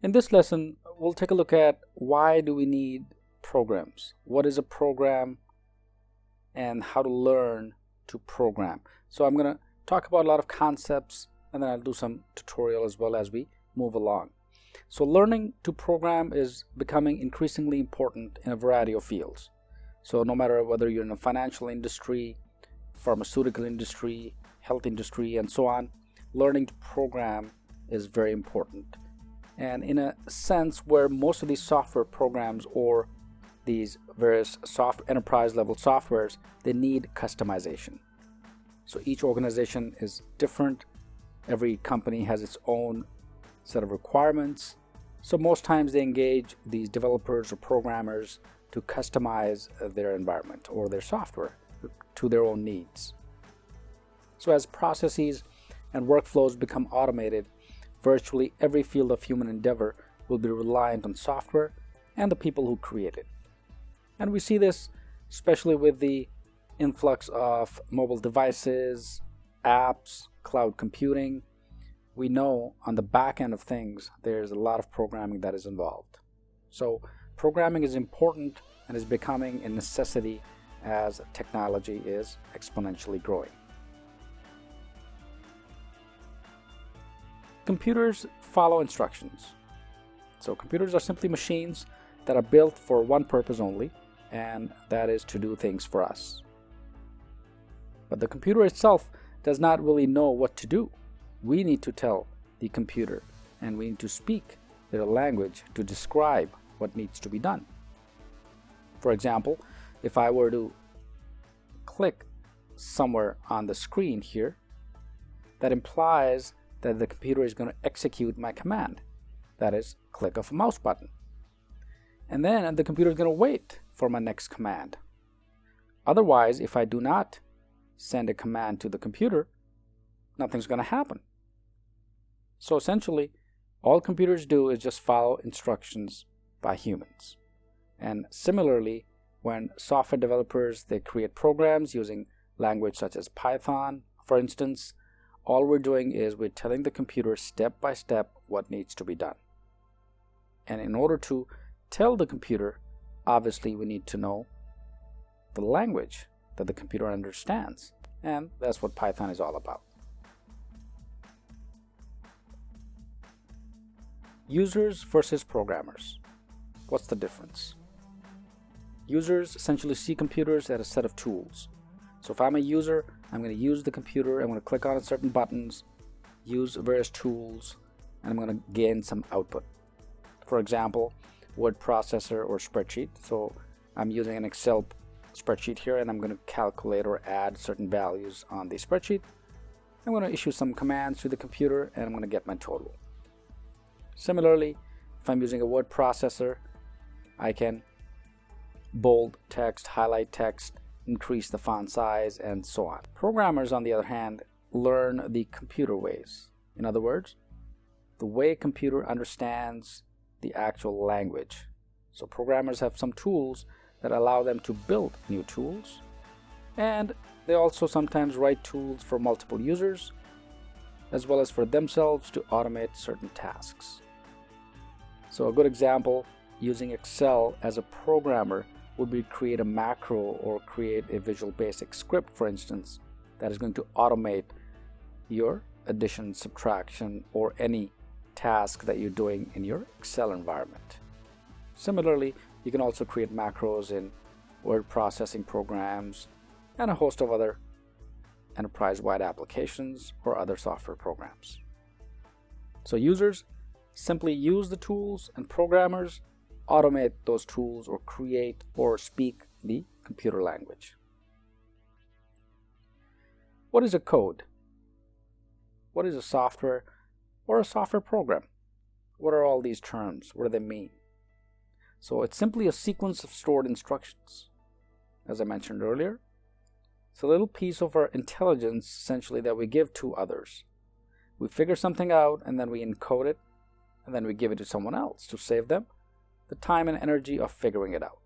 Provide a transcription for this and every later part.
In this lesson, we'll take a look at why do we need programs? What is a program and how to learn to program. So I'm going to talk about a lot of concepts and then I'll do some tutorial as well as we move along. So learning to program is becoming increasingly important in a variety of fields. So no matter whether you're in the financial industry, pharmaceutical industry, health industry, and so on, learning to program is very important. And in a sense where most of these software programs or these various enterprise level softwares, they need customization. So each organization is different. Every company has its own set of requirements. So most times they engage these developers or programmers to customize their environment or their software to their own needs. So as processes and workflows become automated, virtually every field of human endeavor will be reliant on software and the people who create it. And we see this especially with the influx of mobile devices, apps, cloud computing. We know on the back end of things, there's a lot of programming that is involved. So programming is important and is becoming a necessity as technology is exponentially growing. Computers follow instructions. So computers are simply machines that are built for one purpose only, and that is to do things for us. But the computer itself does not really know what to do. We need to tell the computer, and we need to speak their language to describe what needs to be done. For example, if I were to click somewhere on the screen here, that implies that the computer is going to execute my command. That is, click of a mouse button. And then the computer is going to wait for my next command. Otherwise, if I do not send a command to the computer, nothing's going to happen. So essentially, all computers do is just follow instructions by humans. And similarly, when software developers, they create programs using language such as Python, for instance, all we're doing is we're telling the computer step by step what needs to be done. And in order to tell the computer, obviously we need to know the language that the computer understands. And that's what Python is all about. Users versus programmers. What's the difference? Users essentially see computers as a set of tools. So if I'm a user, I'm going to use the computer, I'm going to click on certain buttons, use various tools, and I'm going to gain some output. For example, word processor or spreadsheet. So I'm using an Excel spreadsheet here and I'm going to calculate or add certain values on the spreadsheet. I'm going to issue some commands to the computer and I'm going to get my total. Similarly, if I'm using a word processor, I can bold text, highlight text, increase the font size, and so on. Programmers, on the other hand, learn the computer ways. In other words, the way a computer understands the actual language. So programmers have some tools that allow them to build new tools, and they also sometimes write tools for multiple users, as well as for themselves to automate certain tasks. So a good example using Excel as a programmer would be create a macro or create a Visual Basic script, for instance, that is going to automate your addition, subtraction, or any task that you're doing in your Excel environment. Similarly, you can also create macros in word processing programs and a host of other enterprise-wide applications or other software programs. So users simply use the tools and programmers automate those tools or create or speak the computer language. What is a code? What is a software or a software program? What are all these terms? What do they mean? So it's simply a sequence of stored instructions. As I mentioned earlier, it's a little piece of our intelligence essentially that we give to others. We figure something out and then we encode it and then we give it to someone else to save them the time and energy of figuring it out.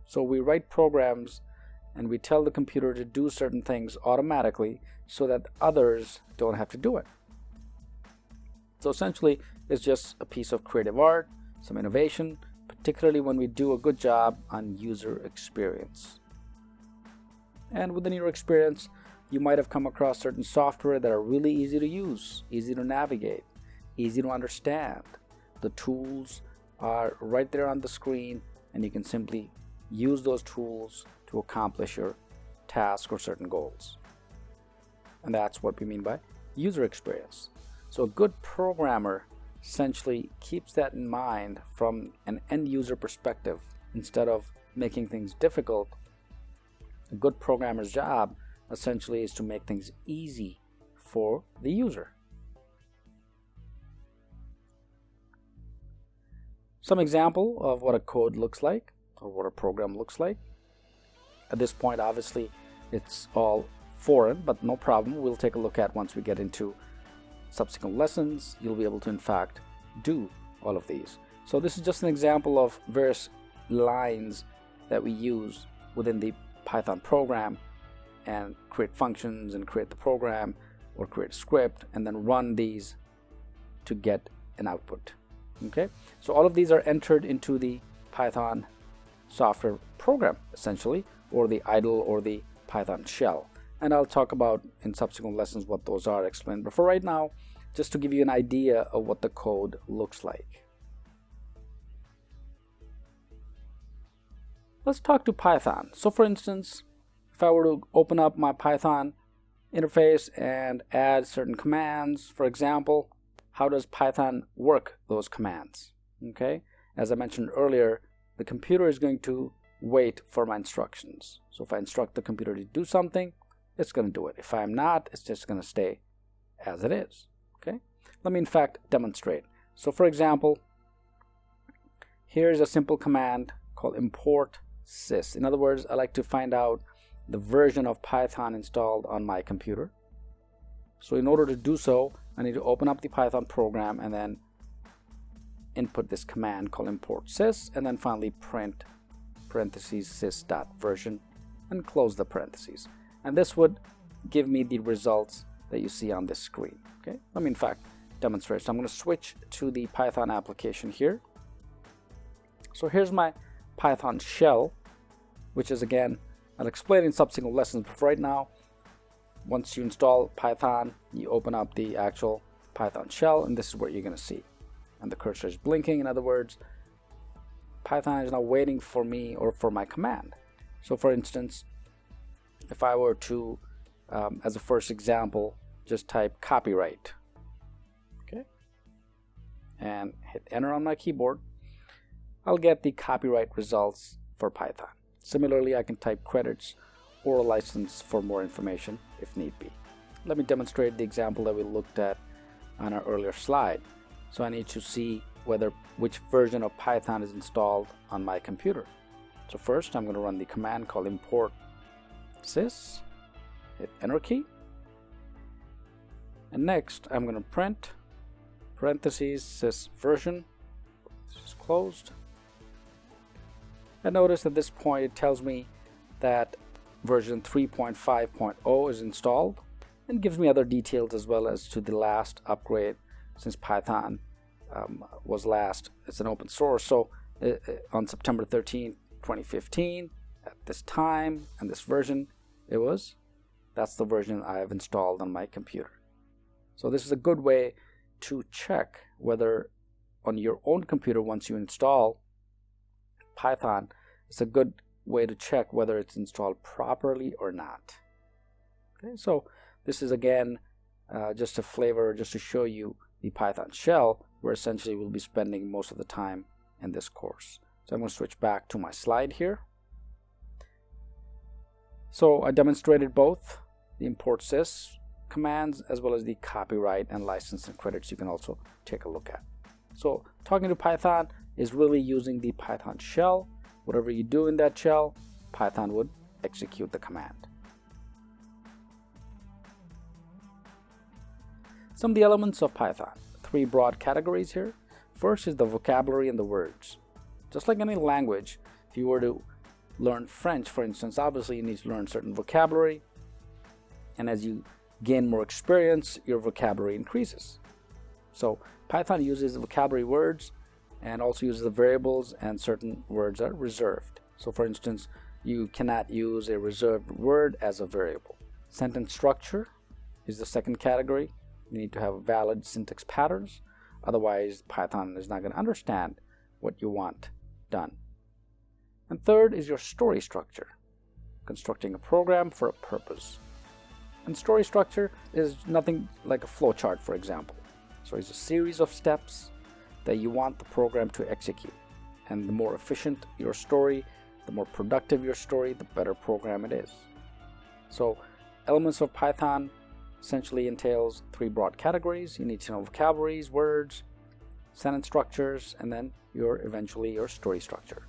So we write programs and we tell the computer to do certain things automatically so that others don't have to do it. So essentially, is just a piece of creative art, some innovation, particularly when we do a good job on user experience. And within your experience, you might have come across certain software that are really easy to use, easy to navigate, easy to understand. The tools are right there on the screen, and you can simply use those tools to accomplish your task or certain goals. And that's what we mean by user experience. So a good programmer essentially keeps that in mind from an end user perspective. Instead of making things difficult, a good programmer's job essentially is to make things easy for the user. Some example of what a code looks like or what a program looks like. At this point, obviously, it's all foreign, but no problem. We'll take a look at once we get into subsequent lessons. You'll be able to, in fact, do all of these. So this is just an example of various lines that we use within the Python program and create functions and create the program or create a script and then run these to get an output. Okay, so all of these are entered into the Python software program essentially, or the idle or the Python shell. And I'll talk about in subsequent lessons what those are explained. But for right now, just to give you an idea of what the code looks like. Let's talk to Python. So for instance, if I were to open up my Python interface and add certain commands, for example, how does Python work those commands? Okay, as I mentioned earlier, the computer is going to wait for my instructions. So if I instruct the computer to do something, it's going to do it. If I'm not, it's just going to stay as it is. Okay, let me in fact demonstrate. So for example, here's a simple command called import sys. In other words, I like to find out the version of Python installed on my computer. So in order to do so, I need to open up the Python program and then input this command called import sys, and then finally print parentheses sys.version and close the parentheses. And this would give me the results that you see on this screen. Okay, let me in fact demonstrate. So I'm going to switch to the Python application here. So here's my Python shell, which is, again, I'll explain in subsequent lessons, but for right now, once you install Python, you open up the actual Python shell, and this is what you're going to see. And the cursor is blinking. In other words, Python is now waiting for me or for my command. So for instance, if I were to, as a first example, just type copyright, okay, and hit enter on my keyboard, I'll get the copyright results for Python. Similarly, I can type credits or a license for more information if need be. Let me demonstrate the example that we looked at on our earlier slide. So I need to see which version of Python is installed on my computer. So first I'm going to run the command called import sys, hit enter key, and next I'm going to print parentheses sys version. This is closed. And notice at this point it tells me that version 3.5.0 is installed and gives me other details as well as to the last upgrade since Python was last. It's an open source. So on September 13, 2015, at this time and this version, that's the version I have installed on my computer. So this is a good way to check whether on your own computer, once you install Python, it's a good way to check whether it's installed properly or not. Okay, so this is again just a flavor, just to show you the Python shell, where essentially we'll be spending most of the time in this course. So I'm going to switch back to my slide here. So I demonstrated both the import sys commands as well as the copyright and license and credits you can also take a look at. So talking to Python is really using the Python shell. Whatever you do in that shell, Python would execute the command. Some of the elements of Python. 3 broad categories here. First is the vocabulary and the words. Just like any language, if you were to learn French, for instance, obviously you need to learn certain vocabulary, and as you gain more experience, your vocabulary increases. So Python uses vocabulary words and also uses the variables, and certain words are reserved. So for instance, you cannot use a reserved word as a variable. Sentence structure is the second category. You need to have valid syntax patterns. Otherwise, Python is not going to understand what you want done. And third is your story structure, constructing a program for a purpose. And story structure is nothing like a flowchart, for example. So it's a series of steps that you want the program to execute. And the more efficient your story, the more productive your story, the better program it is. So elements of Python essentially entails three broad categories. You need to know vocabularies, words, sentence structures, and then eventually your story structure.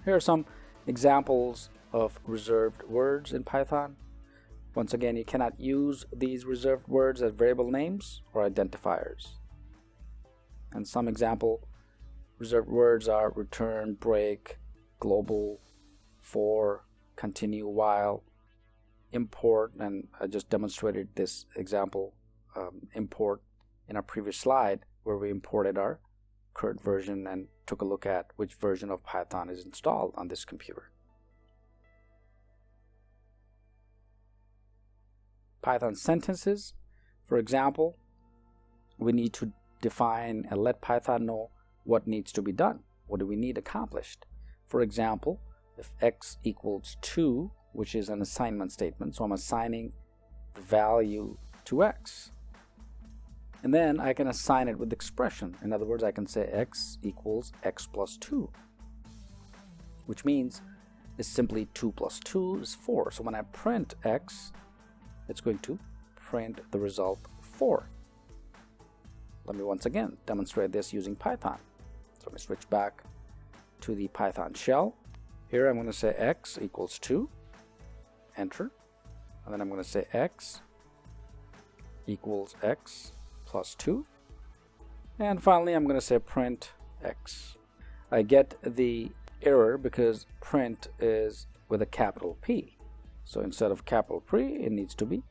Here are some examples of reserved words in Python. Once again, you cannot use these reserved words as variable names or identifiers. And some example reserved words are return, break, global, for, continue, while, import, and I just demonstrated this example import in our previous slide where we imported our current version and took a look at which version of Python is installed on this computer. Python sentences, for example, we need to define and let Python know what needs to be done. What do we need accomplished? For example, if x equals 2, which is an assignment statement, so I'm assigning the value to x. And then I can assign it with expression. In other words, I can say x equals x plus 2, which means it's simply 2 plus 2 is 4. So when I print x, it's going to print the result 4. Let me once again demonstrate this using Python. So let me switch back to the Python shell. Here I'm going to say x equals 2, enter, and then I'm going to say x equals x plus 2, and finally I'm going to say print x. I get the error because print is with a capital P. So instead of capital P, it needs to be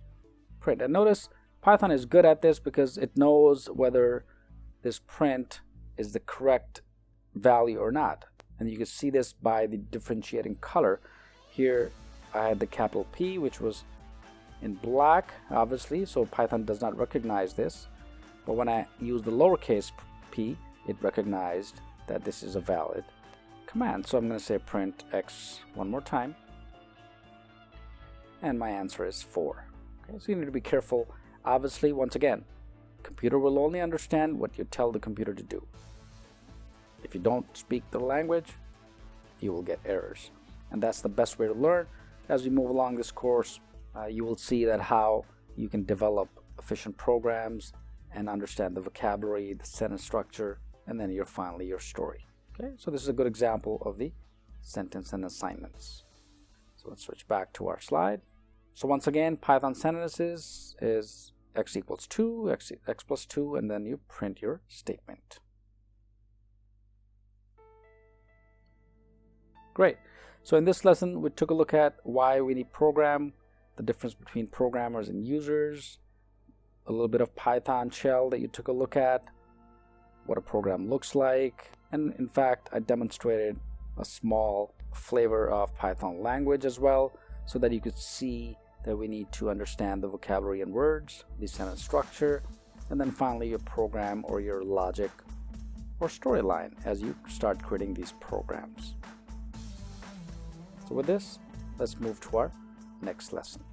print. And notice Python is good at this because it knows whether this print is the correct value or not. And you can see this by the differentiating color. Here I had the capital P, which was in black, obviously, so Python does not recognize this. But when I use the lowercase p, it recognized that this is a valid command. So I'm going to say print x one more time, and my answer is 4. Okay, so you need to be careful. Obviously, once again, computer will only understand what you tell the computer to do. If you don't speak the language, you will get errors. And that's the best way to learn. As we move along this course, you will see that how you can develop efficient programs and understand the vocabulary, the sentence structure, and then finally your story. Okay, so this is a good example of the sentence and assignments. So let's switch back to our slide. So once again, Python sentences is x equals 2, x plus 2, and then you print your statement. Great. So in this lesson, we took a look at why we need program, the difference between programmers and users, a little bit of Python shell that you took a look at, what a program looks like, and in fact, I demonstrated a small flavor of Python language as well, so that you could see that we need to understand the vocabulary and words, the sentence structure, and then finally your program or your logic or storyline as you start creating these programs. So with this, let's move to our next lesson.